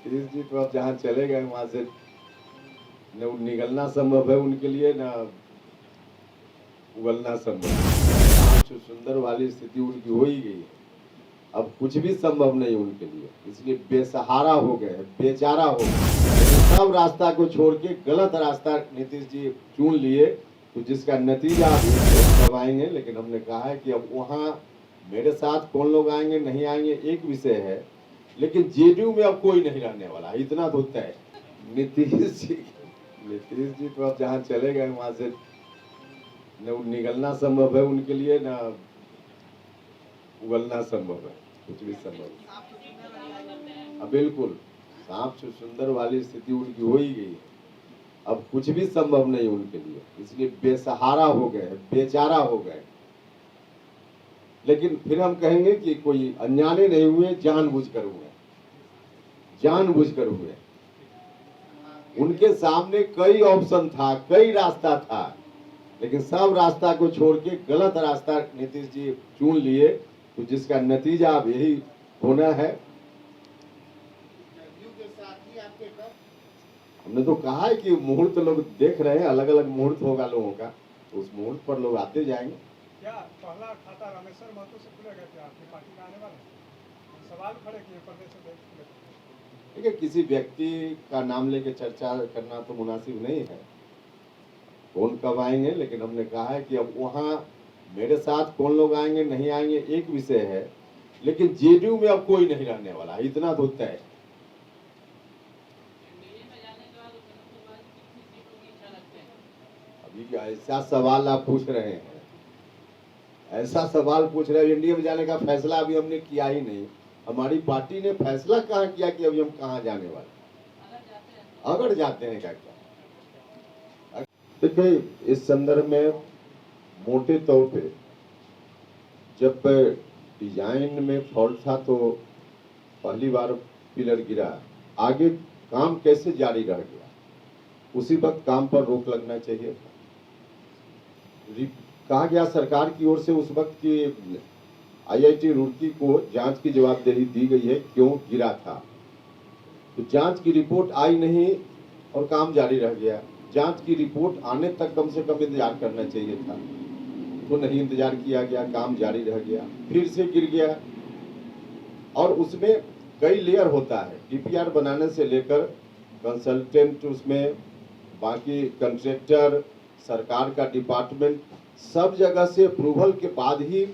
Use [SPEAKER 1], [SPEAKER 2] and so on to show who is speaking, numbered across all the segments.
[SPEAKER 1] नीतीश जी तो अब जहाँ चले गए वहां से न निकलना संभव है उनके लिए, न उगलना संभव है। जो सुंदर वाली स्थिति उनकी हो ही गई है, अब कुछ भी संभव नहीं उनके लिए, इसलिए बेसहारा हो गए, बेचारा हो गए। सब रास्ता को छोड़ के गलत रास्ता नीतीश जी चुन लिए, तो जिसका नतीजा कब आएंगे। लेकिन हमने कहा है कि अब वहाँ मेरे साथ कौन लोग आएंगे नहीं आएंगे एक विषय है, लेकिन जेडीयू में अब कोई नहीं रहने वाला, इतना तो तय है। नीतीश जी तो अब जहाँ चले गए वहां से न निकलना संभव है उनके लिए, न उगलना संभव है, कुछ भी संभव है। अब बिल्कुल साफ सुंदर वाली स्थिति उनकी हो ही गई है, अब कुछ भी संभव नहीं उनके लिए, इसलिए बेसहारा हो गए, बेचारा हो गए। लेकिन फिर हम कहेंगे कि कोई अनजाने नहीं हुए, जानबूझकर हुए, जानबूझकर हुए। उनके सामने कई ऑप्शन था, कई रास्ता था, लेकिन सब रास्ता को छोड़ के गलत रास्ता नीतीश जी चुन लिए, तो जिसका नतीजा अब यही होना है। हमने तो कहा है कि मुहूर्त लोग देख रहे हैं, अलग अलग मुहूर्त होगा लोगों का, तो उस मुहूर्त पर लोग आते जाएंगे।
[SPEAKER 2] क्या पहला खाता रामेश्वर महतो से खुलेगा क्या? आपकी पार्टी में आने वाले सवाल खड़े किए प्रदेश अध्यक्ष।
[SPEAKER 1] देखिए, किसी व्यक्ति का नाम लेके चर्चा करना तो मुनासिब नहीं है, कौन कब आएंगे। लेकिन हमने कहा है कि अब वहाँ मेरे साथ कौन लोग आएंगे नहीं आएंगे एक विषय है, लेकिन जेडीयू में अब कोई नहीं रहने वाला, इतना तो तय है। अभी ऐसा सवाल आप पूछ रहे हैं, ऐसा सवाल पूछ रहे हैं, एनडीए में जाने का फैसला अभी हमने किया ही नहीं। हमारी पार्टी ने फैसला कहाँ किया कि अभी हम कहाँ जाने वाले, अगर जाते हैं क्या। देखिए, इस संदर्भ में मोटे तौर पे जब डिजाइन में फॉल्ट था तो पहली बार पिलर गिरा, आगे काम कैसे जारी रह गया, उसी वक्त काम पर रोक लगना चाहिए था। कहा गया सरकार की ओर से उस वक्त की आईआईटी रुड़की को जांच की जवाबदेही दी गई है क्यों गिरा था, तो जांच की रिपोर्ट आई नहीं और काम जारी रह गया। जांच की रिपोर्ट आने तक कम से कम इंतजार करना चाहिए था, तो नहीं इंतजार किया गया, काम जारी रह गया, फिर से गिर गया। और उसमें कई लेयर होता है, डीपीआर बनाने से लेकर कंसल्टेंट, उसमें बाकी कंट्रैक्टर, सरकार का डिपार्टमेंट, सब जगह से अप्रूवल के बाद ही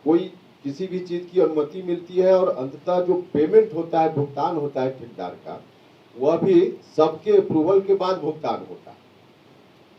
[SPEAKER 1] कोई किसी भी चीज की अनुमति मिलती है, और अंततः जो पेमेंट होता है, भुगतान होता है ठेकेदार का, वह भी सबके अप्रूवल के बाद भुगतान होता है।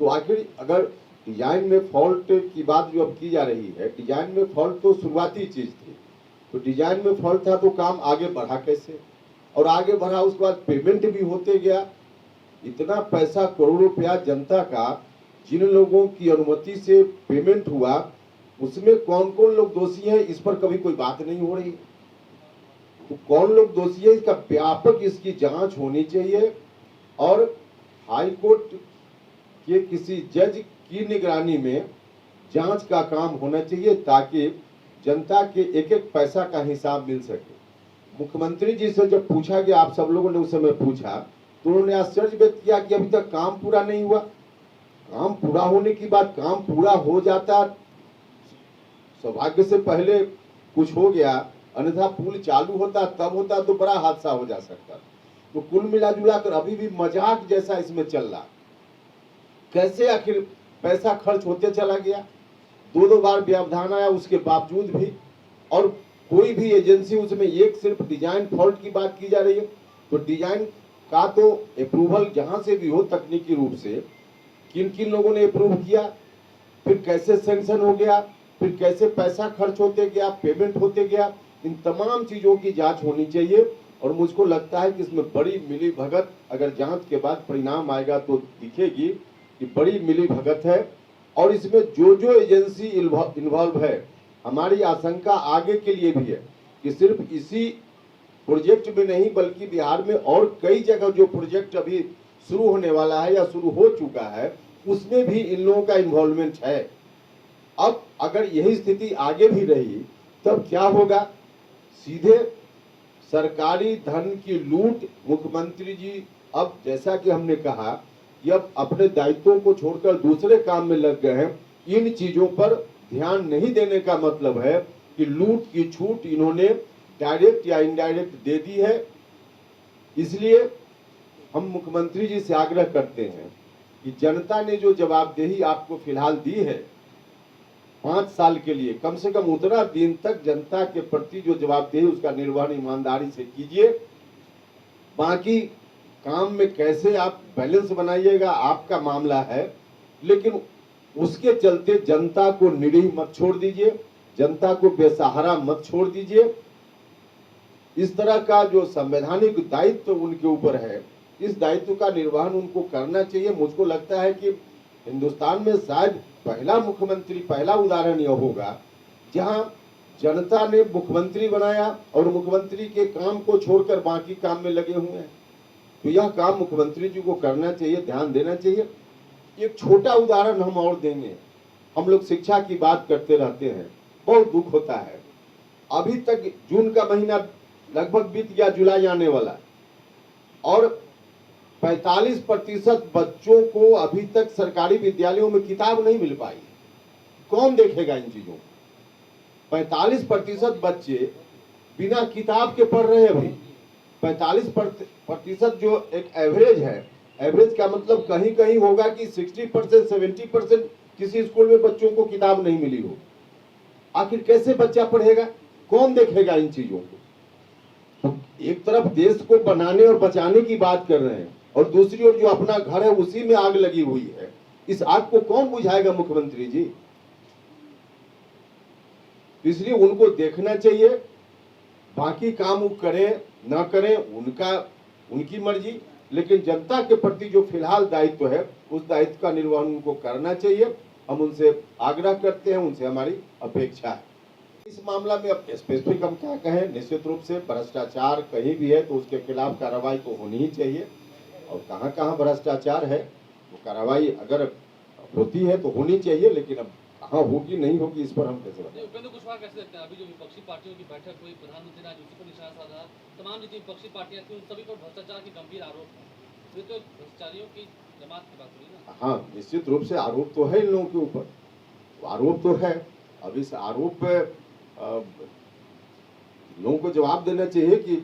[SPEAKER 1] तो आखिर अगर डिजाइन में फॉल्ट की बात जो अब की जा रही है, डिजाइन में फॉल्ट तो शुरुआती चीज थी, तो डिजाइन में फॉल्ट था तो काम आगे बढ़ा कैसे, और आगे बढ़ा उसके बाद पेमेंट भी होते गया। इतना पैसा, करोड़ों रुपया जनता का जिन लोगों की अनुमति से पेमेंट हुआ, उसमें कौन कौन लोग दोषी हैं, इस पर कभी कोई बात नहीं हो रही। तो कौन लोग दोषी है, इसका व्यापक इसकी जांच होनी चाहिए, और हाई कोर्ट के किसी जज की निगरानी में जांच का काम होना चाहिए, ताकि जनता के एक एक पैसा का हिसाब मिल सके। मुख्यमंत्री जी से जब पूछा गया, आप सब लोगों ने उस समय पूछा, तो उन्होंने आश्चर्य व्यक्त किया कि अभी तक काम पूरा नहीं हुआ। काम पूरा होने की बात, काम पूरा हो जाता, सौभाग्य से पहले कुछ हो गया, अन्यथा पुल चालू होता तब होता तो बड़ा हादसा हो जा सकता। तो कुल मिला जुला कर अभी भी मजाक जैसा इसमें चल रहा। कैसे आखिर पैसा खर्च होते चला गया, दो बार व्यवधान आया उसके बावजूद भी, और कोई भी एजेंसी उसमें एक सिर्फ डिजाइन फॉल्ट की बात की जा रही है। तो डिजाइन का तो अप्रूवल जहां से भी हो तकनीकी रूप से, किन किन लोगों ने अप्रूव किया, फिर कैसे सैंक्शन हो गया, फिर कैसे पैसा खर्च होते गया, पेमेंट होते गया, इन तमाम चीजों की जांच होनी चाहिए। और मुझको लगता है कि इसमें बड़ी मिली भगत, अगर जांच के बाद परिणाम आएगा तो दिखेगी कि बड़ी मिली भगत है। और इसमें जो जो एजेंसी इन्वॉल्व है, हमारी आशंका आगे के लिए भी है कि सिर्फ इसी प्रोजेक्ट में नहीं बल्कि बिहार में और कई जगह जो प्रोजेक्ट अभी शुरू होने वाला है या शुरू हो चुका है, उसमें भी इन लोगों का इन्वॉल्वमेंट है। अब अगर यही स्थिति आगे भी रही तब क्या होगा, सीधे सरकारी धन की लूट मुख्यमंत्री जी अब जैसा कि हमने कहा कि अब अपने दायित्वों को छोड़कर दूसरे काम में लग गए हैं। इन चीजों पर ध्यान नहीं देने का मतलब है कि लूट की छूट इन्होंने डायरेक्ट या इनडायरेक्ट दे दी है। इसलिए हम मुख्यमंत्री जी से आग्रह करते हैं कि जनता ने जो जवाबदेही आपको फिलहाल दी है 5 साल के लिए, कम से कम उतना दिन तक जनता के प्रति जो जवाबदेही उसका निर्वहन ईमानदारी से कीजिए। बाकी काम में कैसे आप बैलेंस बनाइएगा आपका मामला है, लेकिन उसके चलते जनता को निरीह मत छोड़ दीजिए, जनता को बेसहारा मत छोड़ दीजिए। इस तरह का जो संवैधानिक दायित्व उनके ऊपर है, इस दायित्व का निर्वहन उनको करना चाहिए। मुझको लगता है कि हिंदुस्तान में शायद पहला मुख्यमंत्री, पहला उदाहरण यह होगा जहां जनता ने मुख्यमंत्री बनाया और मुख्यमंत्री के काम को छोड़कर बाकी काम में लगे हुए हैं। तो यह काम मुख्यमंत्री जी को करना चाहिए, ध्यान देना चाहिए। एक छोटा उदाहरण हम और देंगे। हम लोग शिक्षा की बात करते रहते हैं, बहुत दुख होता है। अभी तक जून का महीना लगभग बीत गया, जुलाई आने वाला, और 45% बच्चों को अभी तक सरकारी विद्यालयों में किताब नहीं मिल पाई। कौन देखेगा इन चीजों को? 45% बच्चे बिना किताब के पढ़ रहे हैं। अभी 45% जो एक एवरेज है, एवरेज का मतलब कहीं कहीं होगा कि 60%, 70% किसी स्कूल में बच्चों को किताब नहीं मिली हो। आखिर कैसे बच्चा पढ़ेगा? कौन देखेगा इन चीजों को? तो एक तरफ देश को बनाने और बचाने की बात कर रहे हैं और दूसरी ओर जो अपना घर है उसी में आग लगी हुई है। इस आग को कौन बुझाएगा? मुख्यमंत्री जी। इसलिए उनको देखना चाहिए, बाकी काम वो करें ना करें उनकी मर्जी, लेकिन जनता के प्रति जो फिलहाल दायित्व है उस दायित्व का निर्वहन उनको करना चाहिए। हम उनसे आग्रह करते हैं, उनसे हमारी अपेक्षा है। इस मामला में अब स्पेसिफिक हम क्या कहें, निश्चित रूप से भ्रष्टाचार कहीं भी है तो उसके खिलाफ कार्रवाई तो होनी ही चाहिए, और कहाँ कहाँ भ्रष्टाचार है तो कार्रवाई अगर होती है तो होनी चाहिए, लेकिन अब कहाँ होगी नहीं होगी इस पर हम कैसे बताएं?
[SPEAKER 3] उपेंद्र कुशवाहा कैसे देखते हैं? अभी जो विपक्षी पार्टियों की बैठक हुई, प्रधानमंत्री ने आज उसी पर निशाना साधा, तमाम जितनी विपक्षी पार्टियां थी उन सभी पर भ्रष्टाचार के गंभीर आरोप हैं। ये तो भ्रष्टाचारियों की जमात की बात हुई ना।
[SPEAKER 1] हाँ, निश्चित रूप से आरोप तो है इन लोगों के ऊपर, आरोप तो है। अब इस आरोप पे लोगों को जवाब देना चाहिए कि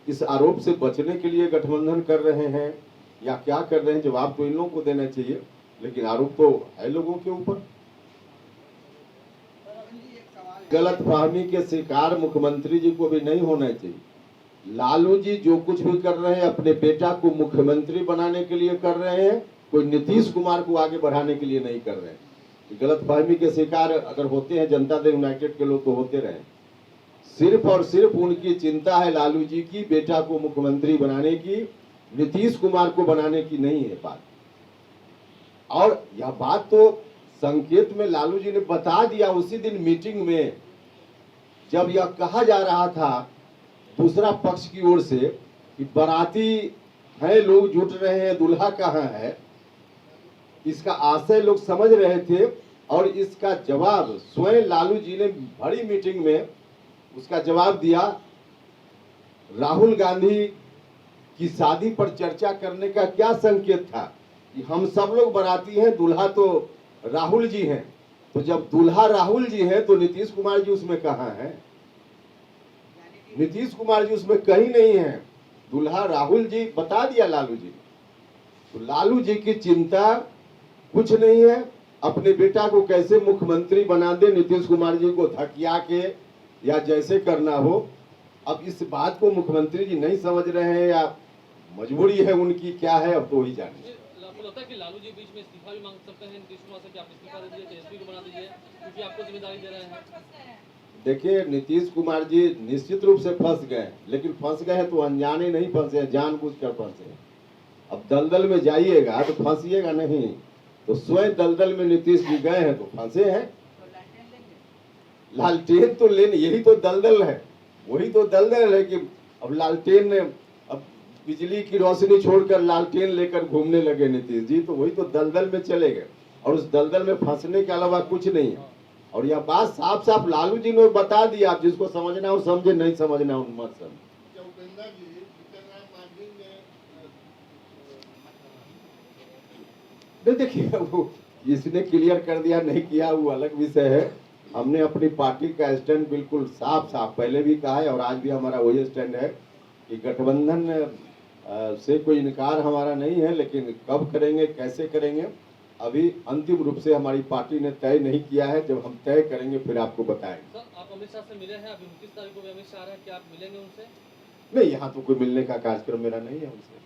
[SPEAKER 1] इस आरोप से बचने के लिए गठबंधन कर रहे हैं या क्या कर रहे हैं। जवाब तो इन लोगों को देना चाहिए, लेकिन आरोप तो है लोगों के ऊपर। गलतफहमी के शिकार मुख्यमंत्री जी को भी नहीं होना चाहिए। लालू जी जो कुछ भी कर रहे हैं अपने बेटा को मुख्यमंत्री बनाने के लिए कर रहे हैं, कोई नीतीश कुमार को आगे बढ़ाने के लिए नहीं कर रहे हैं। गलतफहमी के शिकार अगर होते हैं जनता दल यूनाइटेड के लोग तो होते रहे। सिर्फ और सिर्फ उनकी चिंता है लालू जी की बेटा को मुख्यमंत्री बनाने की, नीतीश कुमार को बनाने की नहीं है बात। और यह बात तो संकेत में लालू जी ने बता दिया उसी दिन मीटिंग में, जब यह कहा जा रहा था दूसरा पक्ष की ओर से कि बाराती है, लोग जुट रहे हैं, दूल्हा कहाँ है। इसका आशय लोग समझ रहे थे और इसका जवाब स्वयं लालू जी ने बड़ी मीटिंग में उसका जवाब दिया। राहुल गांधी की शादी पर चर्चा करने का क्या संकेत था कि हम सब लोग बाराती हैं, दूल्हा तो राहुल जी हैं। तो जब दूल्हा राहुल जी हैं तो नीतीश कुमार जी उसमें कहाँ हैं? नीतीश कुमार जी उसमें कहीं नहीं है। दूल्हा राहुल जी बता दिया लालू जी। तो लालू जी की चिंता कुछ नहीं है, अपने बेटा को कैसे मुख्यमंत्री बना दे, नीतीश कुमार जी को धकिया के या जैसे करना हो। अब इस बात को मुख्यमंत्री जी नहीं समझ रहे हैं या मजबूरी है उनकी, क्या है अब तो ही जाने।
[SPEAKER 3] आपको लगता है कि लालू जी बीच में इस्तीफा भी मांग सकते हैं नीतीश कुमार से कि आप इस्तीफा दे दीजिए, तेजस्वी को बना दीजिए, क्योंकि आपको जिम्मेदारी दे रहे हैं?
[SPEAKER 1] देखिए, नीतीश कुमार जी निश्चित रूप से फंस गए, लेकिन फंस गए हैं तो अनजाने नहीं फंसे हैं, जानबूझकर फंसे हैं। अब दलदल में जाइएगा तो फंसिएगा नहीं, तो स्वयं दलदल में नीतीश जी गए हैं तो फंसे हैं। लालटेन तो लेने, यही तो दलदल है, वही तो दलदल है कि अब लालटेन ने, अब बिजली की रोशनी छोड़कर लालटेन लेकर घूमने लगे नीतीश जी, तो वही तो दलदल में चले गए और उस दलदल में फंसने के अलावा कुछ नहीं है। और यह बात साफ साफ लालू जी ने बता दिया, जिसको समझना हो समझे, नहीं समझना हो मत समझे। नहीं देखिए, वो इसने क्लियर कर दिया नहीं किया वो अलग विषय है। हमने अपनी पार्टी का स्टैंड बिल्कुल साफ साफ पहले भी कहा है और आज भी हमारा वही स्टैंड है कि गठबंधन से कोई इनकार हमारा नहीं है, लेकिन कब करेंगे कैसे करेंगे अभी अंतिम रूप से हमारी पार्टी ने तय नहीं किया है। जब हम तय करेंगे फिर आपको बताएंगे।
[SPEAKER 3] सर आप अमित शाह से मिले हैं, अभी 29 तारीख को भी अमित शाह आ रहे हैं, क्या आप मिलेंगे उनसे?
[SPEAKER 1] नहीं, यहाँ तो कोई मिलने का कार्यक्रम मेरा नहीं है उनसे।